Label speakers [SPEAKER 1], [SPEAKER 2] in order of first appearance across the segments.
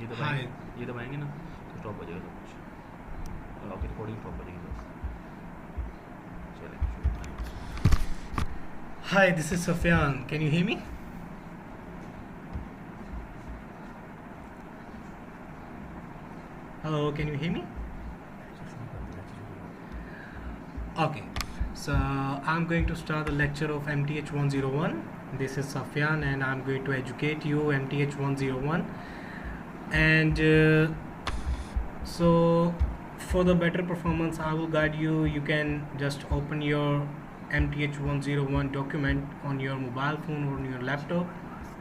[SPEAKER 1] ये
[SPEAKER 2] हाय
[SPEAKER 1] दबाएंगे, ये दबाएंगे ना तो स्टॉप हो जाएगा सब कुछ, और आपकी रिकॉर्डिंग स्टॉप हो जाएगी बस। चलें शुरू करें।
[SPEAKER 2] Hi this is Safiyan can you hear me hello can you hear me
[SPEAKER 1] lecture शुरू कर दो, लेक्चर शुरू कर दो।
[SPEAKER 2] okay so I'm going to start the lecture of MTH 101. This is Safyan and I'm going to educate you MTH 101 and so for the better performance I will guide you. You can just open your MTH 101 document on your mobile phone or on your laptop.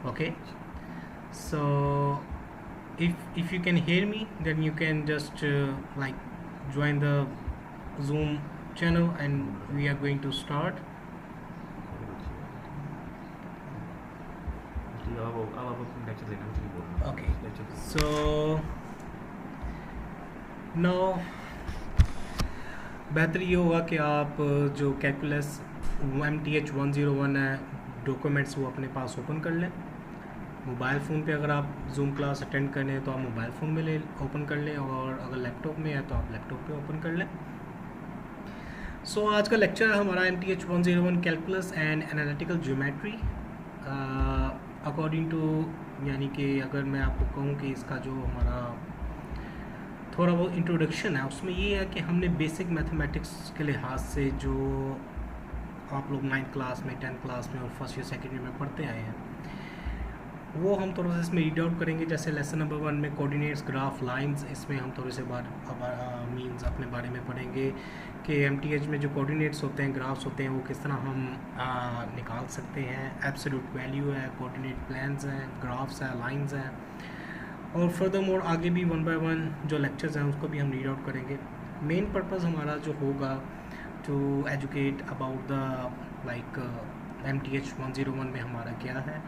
[SPEAKER 2] Okay, so if you can hear me then you can just like join the Zoom channel and we are going to start.
[SPEAKER 1] Recording अच्छी है यार, ठीक है। अब आप अपना lecture देना, कुछ नहीं बोलना,
[SPEAKER 2] Okay,
[SPEAKER 1] बस लेक्चर देना।
[SPEAKER 2] so now बेहतर ये होगा कि आप जो कैलकुलस MTH 101 है डॉक्यूमेंट्स वो अपने पास ओपन कर लें। मोबाइल फ़ोन पे अगर आप जूम क्लास अटेंड करने हैं तो आप मोबाइल फ़ोन में ले ओपन कर लें, और अगर लैपटॉप में है तो आप लैपटॉप पे ओपन कर लें। सो आज का लेक्चर है हमारा MTH 101 calculus and analytical geometry according to, यानी कि अगर मैं आपको कहूँ कि इसका जो हमारा थोड़ा बहुत इंट्रोडक्शन है उसमें ये है कि हमने बेसिक मैथमेटिक्स के लिहाज से जो आप लोग 9th क्लास में 10th क्लास में और फर्स्ट ईयर सेकेंड ईयर में पढ़ते आए हैं वो हम थोड़ा सा इसमें रीड आउट करेंगे। जैसे लेसन नंबर 1 में कोऑर्डिनेट्स ग्राफ लाइंस, इसमें हम थोड़े से मीन्स अपने बारे में पढ़ेंगे कि MTH में जो कोऑर्डिनेट्स होते हैं, ग्राफ्स होते हैं, वो किस तरह हम निकाल सकते हैं। एब्सोल्यूट वैल्यू है, कोऑर्डिनेट प्लान्स हैं, ग्राफ्स हैं, लाइंस हैं, और फर्दर मोर आगे भी 1 by 1 जो लेक्चर्स हैं उसको भी हम रीड आउट करेंगे। मेन पर्पस हमारा जो होगा to educate about the like MTH 101 में हमारा क्या है,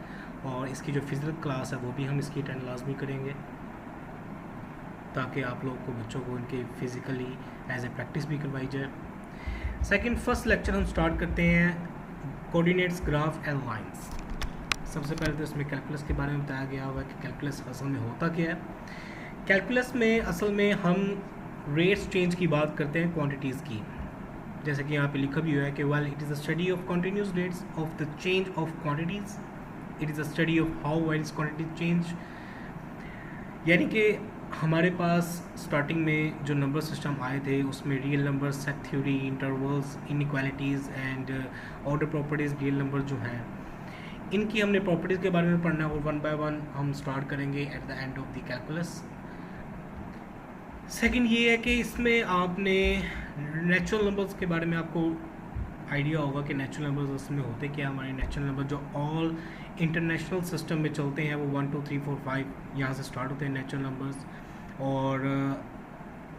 [SPEAKER 2] और इसकी जो फिजिकल क्लास है वो भी हम इसकी अटेंड लाजमी करेंगे ताकि आप लोग को बच्चों को इनके फिज़िकली एज ए प्रैक्टिस भी करवाई जाए। सेकंड फर्स्ट लेक्चर हम स्टार्ट करते हैं कोऑर्डिनेट्स ग्राफ एंड लाइंस। सबसे पहले तो इसमें कैलकुलस के बारे में बताया गया हुआ है कि कैलकुलस असल में होता क्या है। कैलकुलस में असल में हम रेट्स चेंज की बात करते हैं क्वांटिटीज़ की, जैसे कि यहाँ पे लिखा भी हुआ है कि well it is a study of continuous rates of the change of quantities, it is a study of how various quantities change. यानी कि हमारे पास स्टार्टिंग में जो नंबर सिस्टम आए थे उसमें real number, set theory, intervals, inequalities and order properties, real number जो हैं इनकी हमने प्रॉपर्टीज़ के बारे में पढ़ना है, और 1 by 1 हम स्टार्ट करेंगे at the end of the calculus. Second ये है कि इसमें आपने नेचुरल नंबर्स के बारे में आपको आइडिया होगा कि नेचुरल नंबर्स उसमें होते क्या। हमारे नेचुरल नंबर जो ऑल इंटरनेशनल सिस्टम में चलते हैं वो 1 2 3 4 5 यहाँ से स्टार्ट होते हैं नेचुरल नंबर्स, और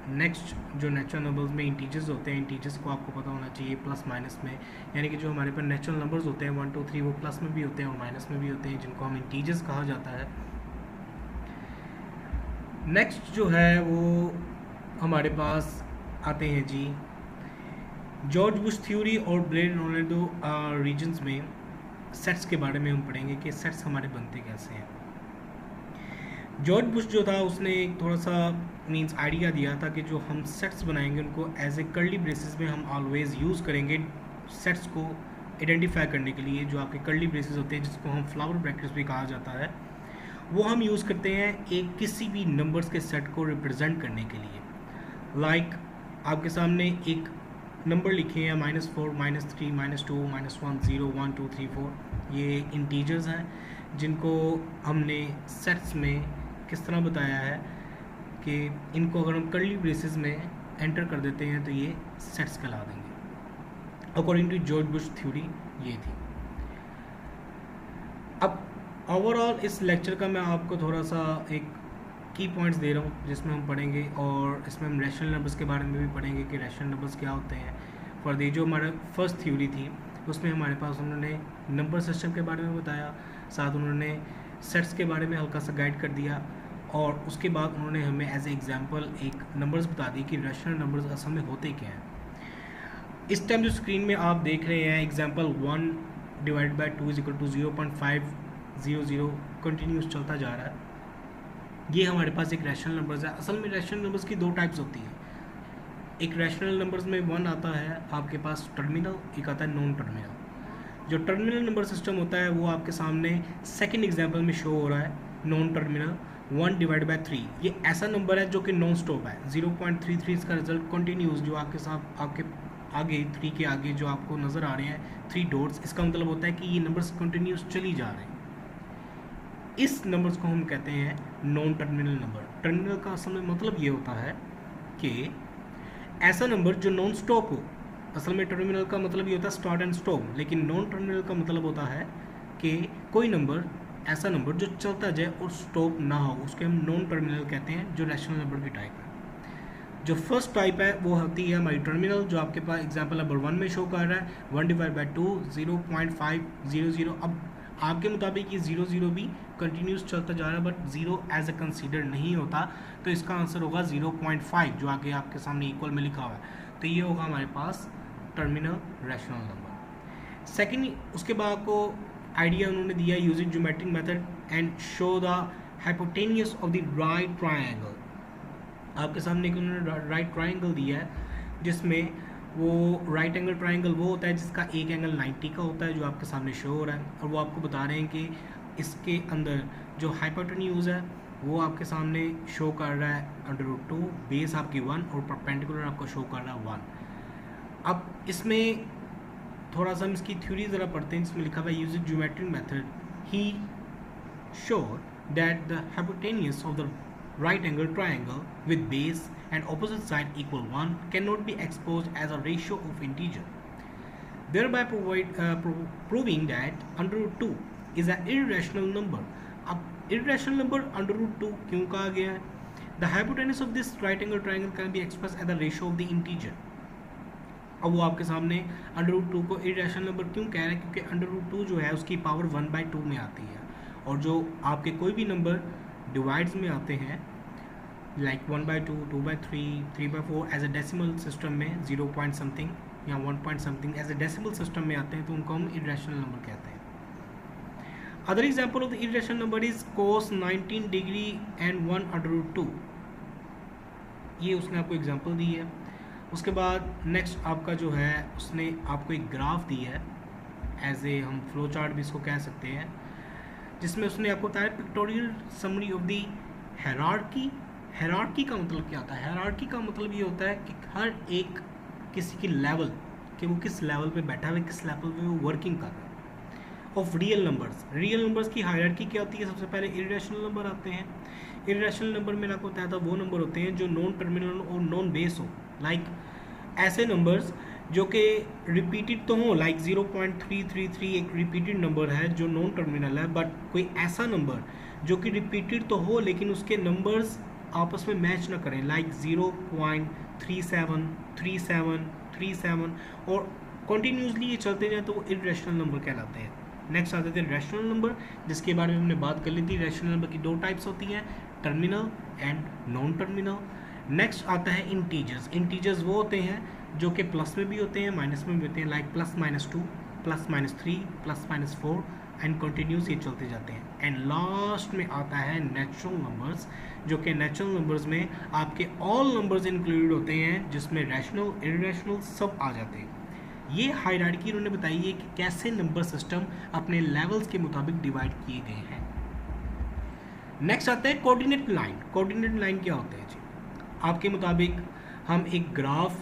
[SPEAKER 2] नेक्स्ट जो नेचुरल नंबर्स में इंटीजर्स होते हैं, इंटीजर्स को आपको पता होना चाहिए प्लस माइनस में, यानी कि जो हमारे पास नेचुरल नंबर्स होते हैं 1 2 3 वो प्लस में भी होते हैं और माइनस में भी होते हैं, जिनको हम इंटीजर्स कहा जाता है। नेक्स्ट जो है वो हमारे पास आते हैं जी जॉर्ज बुश थ्योरी और ब्लेड रोनाल्डो रीजन्स में सेट्स के बारे में हम पढ़ेंगे कि सेट्स हमारे बनते कैसे हैं। जॉर्ज बुश जो था उसने एक थोड़ा सा मींस आइडिया दिया था कि जो हम सेट्स बनाएंगे उनको एज ए कर्ली ब्रेसेस में हम ऑलवेज़ यूज़ करेंगे सेट्स को आइडेंटिफाई करने के लिए। जो आपके कर्ली ब्रेसेस होते हैं जिसको हम फ्लावर ब्रैकेट्स भी कहा जाता है, वो हम यूज़ करते हैं एक किसी भी नंबर्स के सेट को रिप्रेजेंट करने के लिए। लाइक आपके सामने एक नंबर लिखे हैं -4, -3, -2, -1, 0, 1 2 3 4, ये इंटीजर्स हैं जिनको हमने सेट्स में किस तरह बताया है कि इनको अगर हम कर्ली ब्रेसेस में एंटर कर देते हैं तो ये सेट्स कहला देंगे according to George Bush theory. ये थी। अब ओवरऑल इस लेक्चर का मैं आपको थोड़ा सा एक की पॉइंट्स दे रहा हूँ जिसमें हम पढ़ेंगे, और इसमें हम रैशनल नंबर्स के बारे में भी पढ़ेंगे कि रैशनल नंबर्स क्या होते हैं। फॉर दी जो हमारा फर्स्ट थ्योरी थी उसमें हमारे पास उन्होंने नंबर सिस्टम के बारे में बताया, साथ उन्होंने सेट्स के बारे में हल्का सा गाइड कर दिया, और उसके बाद उन्होंने हमें एज ए एग्जांपल एक नंबर्स बता दी कि रैशनल नंबर्स असल में होते क्या हैं। इस टाइम जो स्क्रीन में आप देख रहे हैं एग्जांपल 1 / 2 = 0.500 कंटिन्यूस चलता जा रहा है। ये हमारे पास एक रैशनल नंबर्स है। असल में रैशनल नंबर्स की 2 टाइप्स होती हैं। एक रैशनल नंबर्स में 1 आता है आपके पास टर्मिनल, एक आता है नॉन टर्मिनल। जो टर्मिनल नंबर सिस्टम होता है वो आपके सामने सेकंड एग्जांपल में शो हो रहा है। नॉन टर्मिनल 1/3 ये ऐसा नंबर है जो कि नॉन स्टॉप है। 0.33 इसका रिजल्ट कंटिन्यूस जो आपके साथ आपके आगे 3 के आगे जो आपको नज़र आ रहे हैं 3 डॉट्स, इसका मतलब होता है कि ये नंबर्स कंटिन्यूस चली जा रहे हैं। इस नंबर्स को हम कहते हैं नॉन टर्मिनल नंबर। टर्मिनल का असल में मतलब ये होता है कि ऐसा नंबर जो नॉन स्टॉप हो। असल में टर्मिनल का मतलब ये होता है स्टार्ट एंड स्टॉप, लेकिन नॉन टर्मिनल का मतलब होता है कि कोई नंबर, ऐसा नंबर जो चलता जाए और स्टॉप ना हो, उसके हम नॉन टर्मिनल कहते हैं, जो रैशनल नंबर की टाइप है। जो फर्स्ट टाइप है वो होती है हमारी टर्मिनल, जो आपके पास एग्जांपल नंबर 1 में शो कर रहा है 1/2 0.500। अब आपके मुताबिक ये 0 भी कंटिन्यूस चलता जा रहा है, बट 0 एज ए कंसीडर नहीं होता, तो इसका आंसर होगा 0.5 जो आगे आपके सामने इक्वल में लिखा हुआ है। तो ये होगा हमारे पास टर्मिनल रैशनल नंबर। सेकेंड, उसके बाद आपको आइडिया उन्होंने दिया using geometric method and show the hypotenuse of the right triangle. आपके सामने एक उन्होंने राइट ट्रायंगल दिया है, जिसमें वो राइट एंगल ट्रायंगल वो होता है जिसका एक एंगल 90 का होता है, जो आपके सामने शो हो रहा है। और वो आपको बता रहे हैं कि इसके अंदर जो हाइपोटेन्यूज है वो आपके सामने शो कर रहा है √2, बेस आपकी 1 और परपेंडिकुलर आपको शो कर रहा है 1। अब इसमें थोड़ा सा हम इसकी थ्योरी ज़रा पढ़ते हैं, जिसमें लिखा हुआ है using geometric method he showed that the hypotenuse of the right angle triangle with base and opposite side equal 1 cannot be exposed as a ratio of integer, thereby proving that √2 is an irrational number. अब irrational number √2 क्यों कहा गया है? The hypotenuse of this right angle triangle can be expressed as the ratio of the integer. अब वो आपके सामने √2 को irrational नंबर क्यों कह रहे हैं? क्योंकि √2 जो है उसकी पावर 1/2 में आती है, और जो आपके कोई भी नंबर डिवाइड्स में आते हैं like 1/2, 2/3, 3/4 as a decimal system में 0 पॉइंट समथिंग या 1 point something as a decimal system में आते हैं, तो उनको हम इरेशनल नंबर कहते हैं। Other example of the irrational number is cos 19 degree and 1/2। ये उसने आपको एग्जाम्पल दी है। उसके बाद नेक्स्ट आपका जो है उसने आपको एक ग्राफ दी है, एज ए हम फ्लो चार्ट भी इसको कह सकते हैं, जिसमें उसने आपको बताया pictorial summary of the hierarchy. Hierarchy का मतलब क्या होता है? हायरार्की का मतलब ये होता है कि हर एक किसी की लेवल, कि वो किस लेवल पे बैठा हुआ है, किस लेवल पे वो वर्किंग कर रहा है। Of real numbers, real numbers की हायरार्की क्या होती है? सबसे पहले इरेशनल नंबर आते हैं। इरेशनल नंबर में आपको बताया था वो नंबर होते हैं जो नॉन टर्मिनल और नॉन बेस हो, लाइक ऐसे नंबर्स जो कि रिपीटेड तो हो, लाइक 0.333 एक रिपीटेड नंबर है जो नॉन टर्मिनल है, बट कोई ऐसा नंबर जो कि रिपीटेड तो हो लेकिन उसके नंबर्स आपस में मैच ना करें, लाइक 0.37, 37, 37 और कंटिन्यूसली ये चलते जाए, तो वो इरेशनल नंबर कहलाते हैं। नेक्स्ट आते थे रैशनल नंबर, जिसके बारे में हमने बात कर ली थी। रैशनल नंबर की 2 टाइप्स होती हैं, terminal and non terminal. Next आता है इंटीजर्स। इंटीजर्स वो होते हैं जो कि प्लस में भी होते हैं, माइनस में भी होते हैं, लाइक +-2, +-3, +-4 एंड कंटिन्यूस ये चलते जाते हैं। एंड लास्ट में आता है नेचुरल नंबर्स, जो कि नेचुरल नंबर्स में आपके ऑल नंबर्स इंक्लूडेड होते हैं, जिसमें रैशनल इरेशनल सब आ जाते हैं। ये हायरार्की उन्होंने बताई है कि कैसे नंबर सिस्टम अपने लेवल्स के मुताबिक डिवाइड किए गए हैं। नेक्स्ट आता है कोऑर्डिनेट लाइन। कोऑर्डिनेट लाइन क्या होता है जी? आपके मुताबिक हम एक ग्राफ,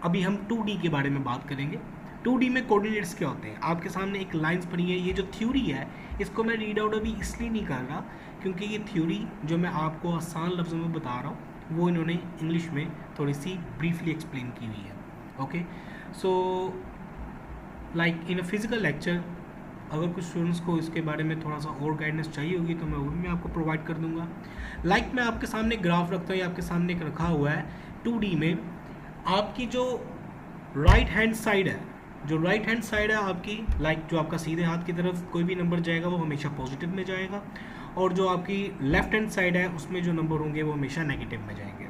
[SPEAKER 2] अभी हम 2D के बारे में बात करेंगे। 2D में कोऑर्डिनेट्स क्या होते हैं? आपके सामने एक लाइंस पड़ी है। ये जो थ्योरी है इसको मैं रीड आउट अभी इसलिए नहीं कर रहा क्योंकि ये थ्योरी जो मैं आपको आसान लफ्ज़ों में बता रहा हूँ वो इन्होंने इंग्लिश में थोड़ी सी ब्रीफली एक्सप्लेन की हुई है। Okay, so like in a physical lecture अगर कुछ स्टूडेंट्स को इसके बारे में थोड़ा सा और गाइडेंस चाहिए होगी तो मैं वो भी आपको प्रोवाइड कर दूंगा। लाइक मैं आपके सामने ग्राफ रखता हूँ, आपके सामने एक रखा हुआ है 2D में। आपकी जो राइट हैंड साइड है, जो राइट हैंड साइड है आपकी, लाइक जो आपका सीधे हाथ की तरफ कोई भी नंबर जाएगा वो हमेशा पॉजिटिव में जाएगा, और जो आपकी लेफ्ट हैंड साइड है उसमें जो नंबर होंगे वो हमेशा नेगेटिव में जाएंगे।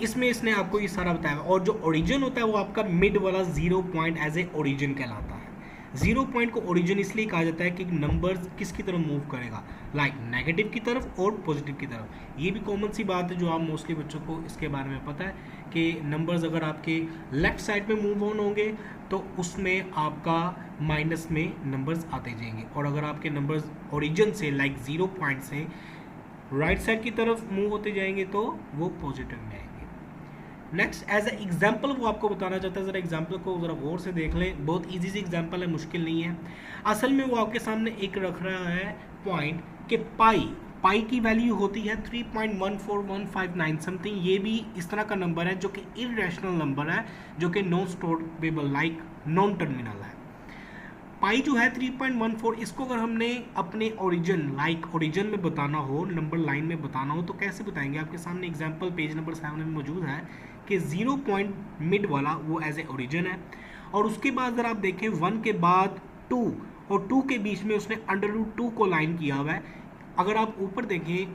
[SPEAKER 2] इसमें इसने आपको ये सारा बताया। और जो ओरिजिन होता है वो आपका मिड वाला 0 पॉइंट एज ए ओरिजिन कहलाता है। जीरो पॉइंट को ओरिजिन इसलिए कहा जाता है कि नंबर किसकी तरफ मूव करेगा, लाइक नेगेटिव की तरफ और पॉजिटिव की तरफ। ये भी कॉमन सी बात है जो आप मोस्टली बच्चों को इसके बारे में पता है कि नंबर्स अगर आपके लेफ्ट साइड में मूव ऑन होंगे तो उसमें आपका माइनस में नंबर्स आते जाएंगे, और अगर आपके नंबर्स ओरिजिन से लाइक जीरो पॉइंट से राइट साइड की तरफ मूव होते जाएंगे तो वो पॉजिटिव में आएंगे। नेक्स्ट एज ए एग्जाम्पल वो आपको बताना चाहता है, ज़रा एग्जाम्पल को ज़रा गौर से देख लें, बहुत इजी सी एग्जाम्पल है, मुश्किल नहीं है। असल में वो आपके सामने एक रख रहा है पॉइंट कि पाई की वैल्यू होती है 3.14159 समथिंग। ये भी इस तरह का नंबर है जो कि इरेशनल नंबर है, जो कि non storable like non terminal है। पाई जो है 3.14, इसको अगर हमने अपने ओरिजिन लाइक ओरिजिन में बताना हो, नंबर लाइन में बताना हो तो कैसे बताएंगे? आपके सामने एग्जांपल पेज नंबर 7 में मौजूद है कि 0 पॉइंट मिड वाला वो एज ए ओरिजिन है, और उसके बाद अगर आप देखें 1 के बाद 2 और 2 के बीच में उसने √2 को लाइन किया हुआ है। अगर आप ऊपर देखें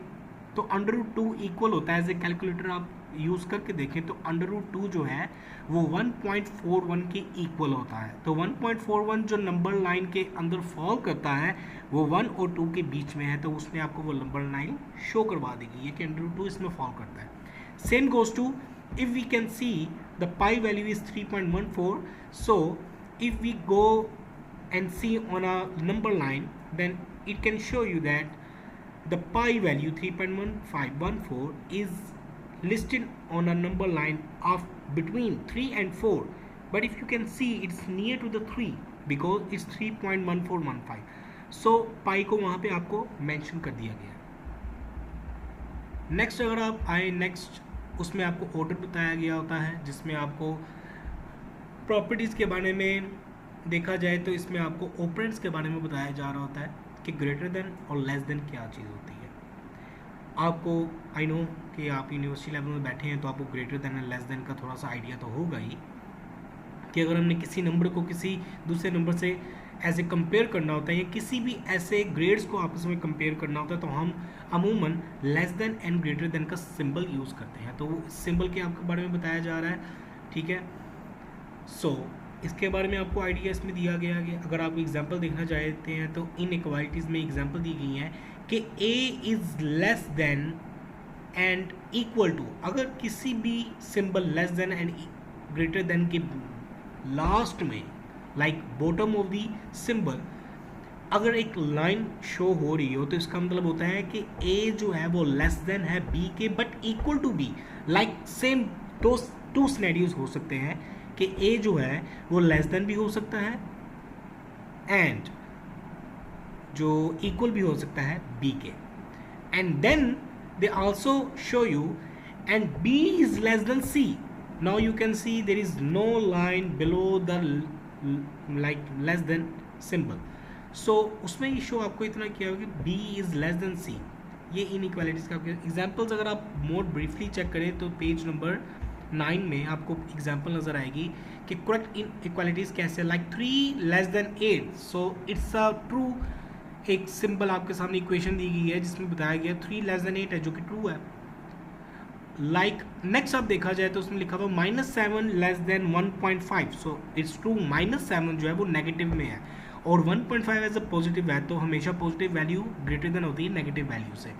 [SPEAKER 2] तो √2 इक्वल होता है, एज ए कैलकुलेटर आप यूज़ करके देखें तो √2 जो है वो 1.41 के इक्वल होता है। तो 1.41 जो नंबर लाइन के अंदर फॉल करता है वो 1 और 2 के बीच में है, तो उसने आपको वो नंबर लाइन शो करवा देगी ये कि √2 इसमें फॉल करता है। Same goes to if we can see the pi value is 3.14, so if we go and see on a number line, then it can show you that the pi value 3.1514 is listed on a number line of between 3 and 4, but if you can see it's near to the 3 because it's 3.1415, so pi को वहाँ पे आपको mention कर दिया गया। Next अगर आप आए नेक्स्ट, उसमें आपको ऑर्डर बताया गया होता है जिसमें आपको प्रॉपर्टीज़ के बारे में देखा जाए तो इसमें आपको ऑपरेंड्स के बारे में बताया जा रहा होता है कि ग्रेटर देन और लेस देन क्या चीज़ होती है। आपको आई नो कि आप यूनिवर्सिटी लेवल में बैठे हैं तो आपको ग्रेटर देन और लेस देन का थोड़ा सा आइडिया तो होगा ही कि अगर हमने किसी नंबर को किसी दूसरे नंबर से ऐसे कंपेयर करना होता है या किसी भी ऐसे ग्रेड्स को आपस में कंपेयर करना होता है तो हम अमूमन less than and greater then का सिंबल यूज़ करते हैं। तो वो सिंबल के आपके बारे में बताया जा रहा है, ठीक है। सो इसके बारे में आपको आइडिया इसमें दिया गया है कि अगर आप एग्जांपल देखना चाहते हैं तो इन इक्वालिटीज़ में एग्जांपल दी गई हैं कि a is less than and equal to, अगर किसी भी symbol less than and greater than के लास्ट में like bottom of the symbol अगर एक लाइन शो हो रही हो तो इसका मतलब होता है कि a जो है वो लेस देन है b के but equal to b। Like same two scenarios हो सकते हैं कि a जो है वो लेस देन भी हो सकता है एंड जो इक्वल भी हो सकता है b के, and then they also show you and b is less than c। Now you can see there is no line below the like less than symbol. So उसमें ये शो आपको इतना किया होगा कि b is less than c। ये inequalities का examples अगर आप मोर ब्रीफली चेक करें तो पेज नंबर 9 में आपको एग्जाम्पल नज़र आएगी कि करेक्ट इन इक्वालिटीज़ कैसे, like 3 less than 8, so it's a true. एक सिंपल आपके सामने इक्वेशन दी गई है जिसमें बताया गया 3 लेस देन 8 है जो कि ट्रू है। लाइक नेक्स्ट आप देखा जाए तो उसमें लिखा हुआ -7 less than 1.5, so it's true. -7 जो है वो नेगेटिव में है और 1.5 एज अ पॉजिटिव है, तो हमेशा पॉजिटिव वैल्यू ग्रेटर देन होती है नेगेटिव वैल्यू से।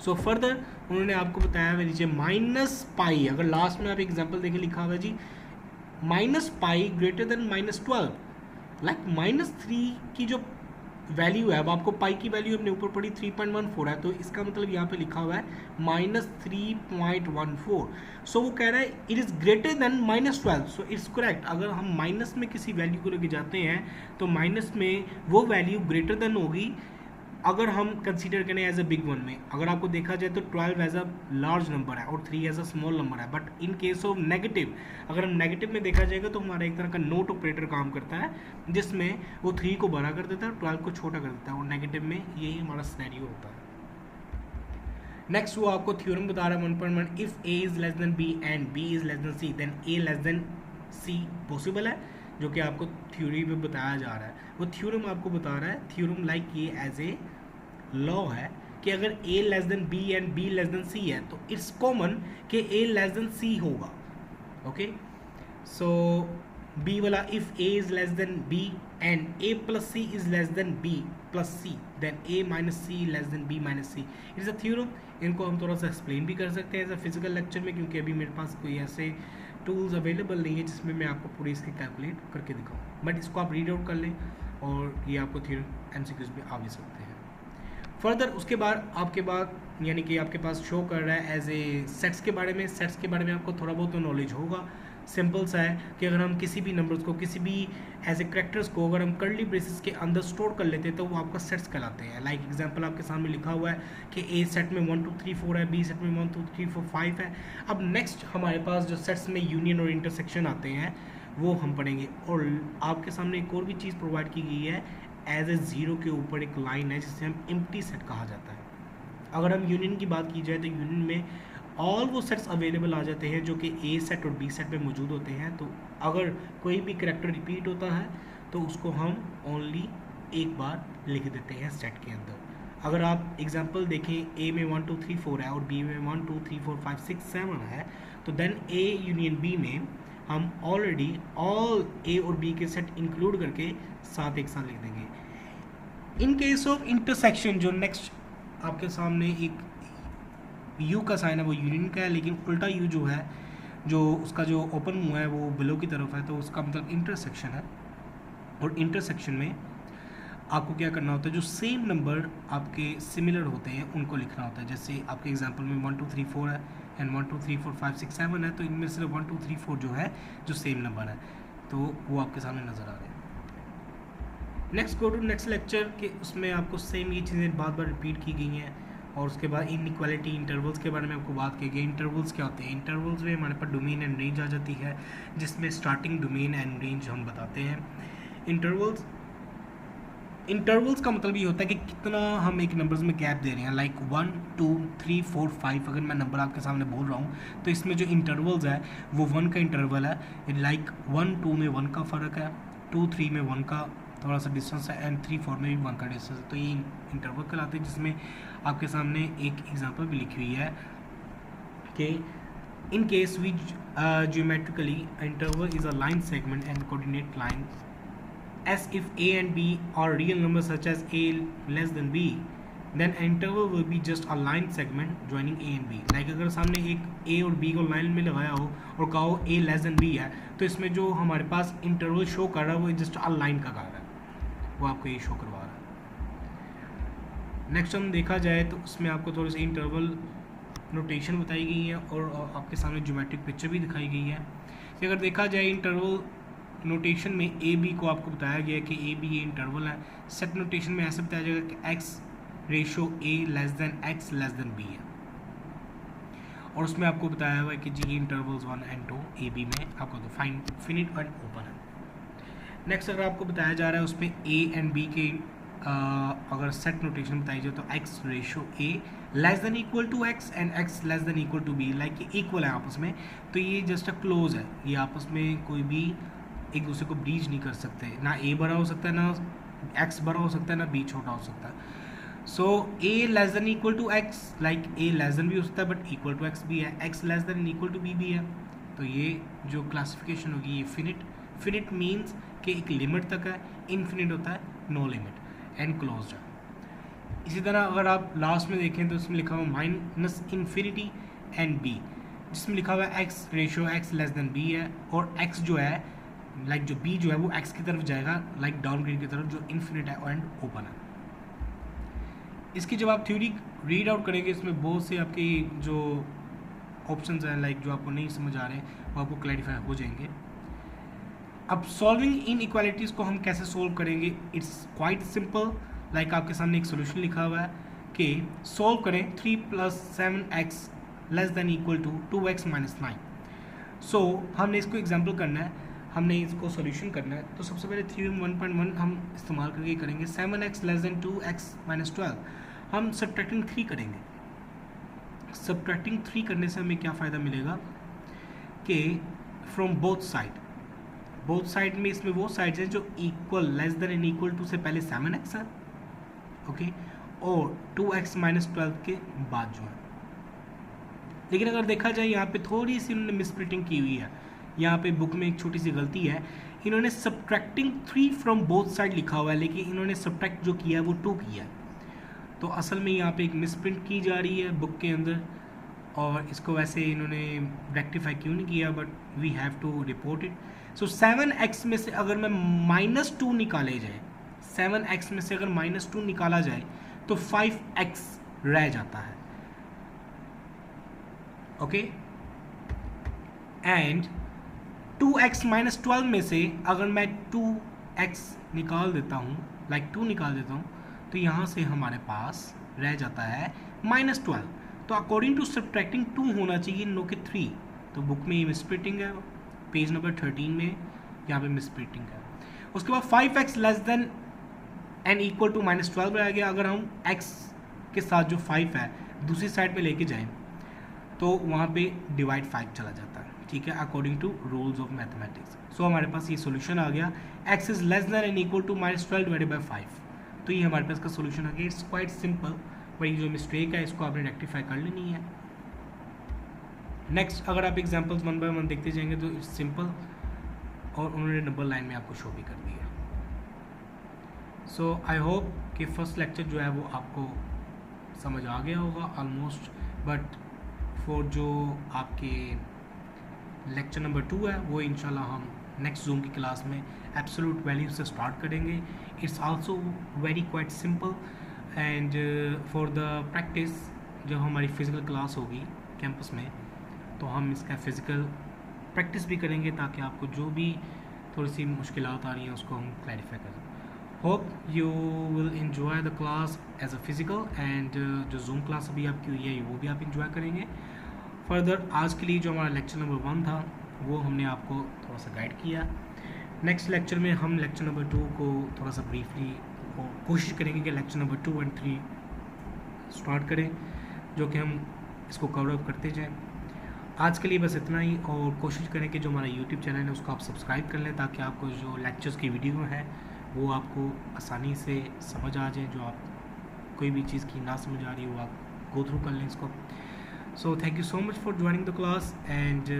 [SPEAKER 2] सो फर्दर उन्होंने आपको बताया हुआ नीचे -पाई, अगर लास्ट में आप एग्जांपल देखें लिखा हुआ जी -पाई ग्रेटर देन -12, लाइक -3 की जो वैल्यू है, अब आपको पाई की वैल्यू हमने ऊपर पढ़ी 3.14 है, तो इसका मतलब यहाँ पे लिखा हुआ है -3.14। सो वो कह रहा है it is greater than -12, so it's correct. अगर हम माइनस में किसी वैल्यू को लेके जाते हैं तो माइनस में वो वैल्यू ग्रेटर देन होगी अगर हम कंसीडर करें एज अ बिग वन में। अगर आपको देखा जाए तो 12 एज अ लार्ज नंबर है और 3 एज अ स्मॉल नंबर है, but in case of negative, अगर हम नेगेटिव में देखा जाएगा तो हमारा एक तरह का नोट ऑपरेटर काम करता है जिसमें वो 3 को बड़ा कर देता है और 12 को छोटा कर देता है, और नेगेटिव में यही हमारा सिनेरियो होता है। नेक्स्ट वो आपको थ्योरम बता रहा है 1.1, if a is less than b and b is less than c then a less than c possible है, जो कि आपको थ्योरी में बताया जा रहा है। वो थ्योरम आपको बता रहा है, थ्योरम लाइक ये एज ए लॉ है कि अगर a less than b and b less than c है तो इट्स कॉमन कि a लेस देन c होगा। ओके, सो बी वाला if a is less than b and a plus c is less than b plus c then a minus c less than b minus c, it is a theorem. इनको हम थोड़ा सा explain भी कर सकते हैं as a physical lecture में, क्योंकि अभी मेरे पास कोई ऐसे टूल्स अवेलेबल नहीं है जिसमें मैं आपको पूरी इसकी कैलकुलेट करके दिखाऊँ, बट इसको आप रीड आउट कर लें और ये आपको थ्योरम एमसीक्यूज भी आ भी सकते हैं। फर्दर उसके बाद आपके बाद यानी कि आपके पास शो कर रहा है एज ए सेट्स के बारे में। सेट्स के बारे में आपको थोड़ा बहुत तो नॉलेज होगा। सिंपल सा है कि अगर हम किसी भी नंबर्स को, किसी भी एज ए करेक्टर्स को अगर हम कर्ली ब्रेसेस के अंदर स्टोर कर लेते हैं तो वो आपका सेट्स कहलाते हैं। लाइक एग्जांपल आपके सामने लिखा हुआ है कि ए सेट में 1 2 3 4 है, बी सेट में 1 2 3 4 5 है। अब नेक्स्ट हमारे पास जो सेट्स में यूनियन और इंटरसेक्शन आते हैं वो हम पढ़ेंगे। और आपके सामने एक और भी चीज़ प्रोवाइड की गई है, एज ए ज़ीरो के ऊपर एक लाइन है जिसे हम एम्प्टी सेट कहा जाता है। अगर हम यूनियन की बात की जाए तो यूनियन में ऑल वो सेट्स अवेलेबल आ जाते हैं जो कि ए सेट और बी सेट में मौजूद होते हैं। तो अगर कोई भी करैक्टर रिपीट होता है तो उसको हम ओनली एक बार लिख देते हैं सेट के अंदर। अगर आप एग्जांपल देखें, ए में 1 2 3 4 है और बी में 1 2 3 4 5 6 7 है, तो देन ए यूनियन बी में हम ऑलरेडी ऑल ए और बी के सेट इंक्लूड करके साथ एक साथ लिख देंगे। इन केस ऑफ इंटरसेक्शन, जो नेक्स्ट आपके सामने एक यू का साइन है वो यूनियन का है, लेकिन उल्टा यू जो है, जो उसका जो ओपन मुँह है वो बिलो की तरफ है, तो उसका मतलब इंटरसेक्शन है। और इंटरसेक्शन में आपको क्या करना होता है, जो सेम नंबर आपके सिमिलर होते हैं उनको लिखना होता है। जैसे आपके एग्जांपल में 1 2 3 4 है एंड 1 2 3 4 5 6 7 है, तो इनमें सिर्फ 1 2 3 4 जो है जो सेम नंबर है, तो वो आपके सामने नज़र आ रहे हैं। Next go to next lecture के, उसमें आपको सेम ये चीज़ें बार बार रिपीट की गई हैं। और उसके बाद इनइक्वालिटी इंटरवल्स के बारे में आपको बात की गई। इंटरवल्स क्या होते हैं? इंटरवल्स में हमारे पास डोमेन एंड रेंज आ जाती है, जिसमें स्टार्टिंग डोमेन एंड रेंज हम बताते हैं। इंटरवल्स का मतलब ये होता है कि कितना हम एक नंबर्स में गैप दे रहे हैं। लाइक 1 2 3 4 5 अगर मैं नंबर आपके सामने बोल रहा हूँ तो इसमें जो इंटरवल्स है वो 1 का इंटरवल है। लाइक 1 2 में 1 का फ़र्क है, 2 3 में 1 का थोड़ा सा डिस्टेंस है एंड 3 4 में भी 1 का डिस्टेंस है, तो ये इंटरवल कहलाते हैं। जिसमें आपके सामने एक एग्जांपल भी लिखी हुई है कि in case we geometrically interval is a line segment and coordinate line as if a and b are real numbers such as a less than b, then interval will be just a line segment joining a and b. Like अगर सामने एक a और b को line में लगाया हो और कहा हो a less than b है, तो इसमें जो हमारे पास इंटरवल शो कर रहा है वो जस्ट अ लाइन का कर रहा है, वो आपको ये शो करवा रहा है। नेक्स्ट हम देखा जाए तो उसमें आपको थोड़ी सी इंटरवल नोटेशन बताई गई है और आपके सामने ज्योमेट्रिक पिक्चर भी दिखाई गई है कि अगर देखा जाए इंटरवल नोटेशन में ए बी को आपको बताया गया है कि ए बी ये इंटरवल है। सेट नोटेशन में ऐसे बताया जाएगा कि x ratio a less than x less than b है, और उसमें आपको बताया हुआ है कि जी इंटरवल्स 1 एंड 2 ए बी में आपको तो फाइन फिनिट एंड ओपन है। नेक्स्ट अगर आपको बताया जा रहा है उसमें ए एंड बी के अगर सेट नोटेशन बताई जाए तो x ratio a less than equal to x and x less than equal to b, like ये इक्वल है आपस में, तो ये जस्ट अ क्लोज है, ये आपस में कोई भी एक दूसरे को ब्रीच नहीं कर सकते। ना ए बड़ा हो सकता है, ना एक्स बड़ा हो सकता है, ना बी छोटा हो सकता है। So A less than equal to X, like A less than भी हो सकता है बट इक्वल टू एक्स भी है, x less than equal to b भी है। तो ये जो क्लासिफिकेशन होगी ये फिनिट मीन्स कि एक लिमिट तक है, इनफिनिट होता है नो लिमिट एंड क्लोज्ड है। इसी तरह अगर आप लास्ट में देखें तो उसमें लिखा हुआ माइनस इन्फिनिटी एंड बी, जिसमें लिखा हुआ है x ratio x less than b है, और एक्स जो है लाइक जो बी जो है वो एक्स की तरफ जाएगा, लाइक डाउनग्रेड की तरफ, जो इन्फिनिट है एंड ओपन है। इसकी जब आप थ्योरी रीड आउट करेंगे इसमें बहुत से आपके जो ऑप्शंस हैं लाइक जो आपको नहीं समझ आ रहे वो आपको क्लैरिफाई हो जाएंगे। अब सॉल्विंग इन इक्वालिटीज़ को हम कैसे सोल्व करेंगे? It's quite simple. लाइक आपके सामने एक सोल्यूशन लिखा हुआ है कि सोल्व करें 3 + 7x less than equal to 2x - 9। So हमने इसको एग्जाम्पल करना है, हमने इसको सॉल्यूशन करना है। तो सबसे पहले थ्योरम 1.1 हम इस्तेमाल करके करेंगे। 7x लेस देन 2x - 12 हम सब्ट्रैक्टिंग 3 करेंगे। सब्ट्रैक्टिंग 3 करने से हमें क्या फ़ायदा मिलेगा कि फ्रॉम बोथ साइड में इसमें वो साइड्स हैं जो equal less than and equal to से पहले 7x है, ओके, और 2x - 12 के बाद जो है। लेकिन अगर देखा जाए यहाँ पे थोड़ी सी उन्होंने मिसप्रिंटिंग की हुई है यहाँ पे बुक में एक छोटी सी गलती है, इन्होंने सब्ट्रैक्टिंग 3 फ्रॉम बोथ साइड लिखा हुआ है, लेकिन इन्होंने सब्ट्रैक्ट जो किया है वो 2 किया है। तो असल में यहाँ पे एक मिसप्रिंट की जा रही है बुक के अंदर, और इसको वैसे इन्होंने रेक्टिफाई क्यों नहीं किया, but we have to report it. So 7x में से अगर मैं -2 निकाले जाए, 7x में से अगर -2 निकाला जाए तो 5x रह जाता है। ओके, एंड 2x - 12 में से अगर मैं 2x निकाल देता हूँ, लाइक 2 निकाल देता हूँ, तो यहाँ से हमारे पास रह जाता है -12। तो अकॉर्डिंग टू सब्ट्रैक्टिंग 2 होना चाहिए, नो कि 3। तो बुक में ये मिसप्रिंटिंग है, पेज नंबर 13 में यहाँ पे मिसप्रिंटिंग है। उसके बाद 5x less than and equal to -12 रह गया। अगर हम x के साथ जो 5 है दूसरी साइड पे लेके जाएं तो वहाँ पे डिवाइड 5 चला जाता है, ठीक है, according to rules of mathematics. So हमारे पास ये सोल्यूशन आ गया, x is less than and equal to -12 divided by 5। तो ये हमारे पास का सोल्यूशन आ गया। इट्स क्वाइट सिंपल, वही जो मिस्टेक है इसको आपने रेक्टिफाई कर लेनी है। नेक्स्ट अगर आप एग्जांपल्स 1 बाय 1 देखते जाएंगे तो इट्स सिंपल, और उन्होंने नंबर लाइन में आपको शो भी कर दिया। सो आई होप कि फर्स्ट लेक्चर जो है वो आपको समझ आ गया होगा ऑलमोस्ट, बट फॉर जो आपके लेक्चर नंबर 2 है वो इंशाल्लाह हम नेक्स्ट जूम की क्लास में एब्सोल्यूट वैल्यू से स्टार्ट करेंगे। It's also very quite simple, and for the practice जब हमारी फ़िज़िकल क्लास होगी कैंपस में तो हम इसका फ़िज़िकल प्रैक्टिस भी करेंगे, ताकि आपको जो भी थोड़ी सी मुश्किलात आ रही हैं उसको हम क्लैरिफाई करें। Hope you will enjoy the class as a physical, and जो जूम क्लास अभी आपकी हुई है वो भी आप इन्जॉय करेंगे। फर्दर आज के लिए जो हमारा लेक्चर नंबर 1 था वो हमने आपको थोड़ा सा गाइड किया। नेक्स्ट लेक्चर में हम लेक्चर नंबर 2 को थोड़ा सा ब्रीफली कोशिश करेंगे कि लेक्चर नंबर 2 और 3 स्टार्ट करें, जो कि हम इसको कवर अप करते जाएं। आज के लिए बस इतना ही, और कोशिश करें कि जो हमारा यूट्यूब चैनल है उसको आप सब्सक्राइब कर लें, ताकि आपको जो लेक्चर्स की वीडियो है वो आपको आसानी से समझ आ जाए। जो आप कोई भी चीज़ की ना समझ आ रही हो आप गो थ्रू कर लें इसको। So thank you so much for joining the class, and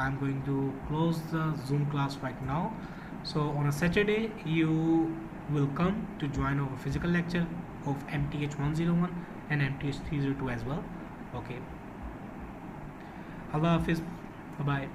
[SPEAKER 2] I'm going to close the Zoom class right now. So on a Saturday you will come to join our physical lecture of MTH 101 and MTH 302 as well. Okay, Allah Hafiz, bye bye.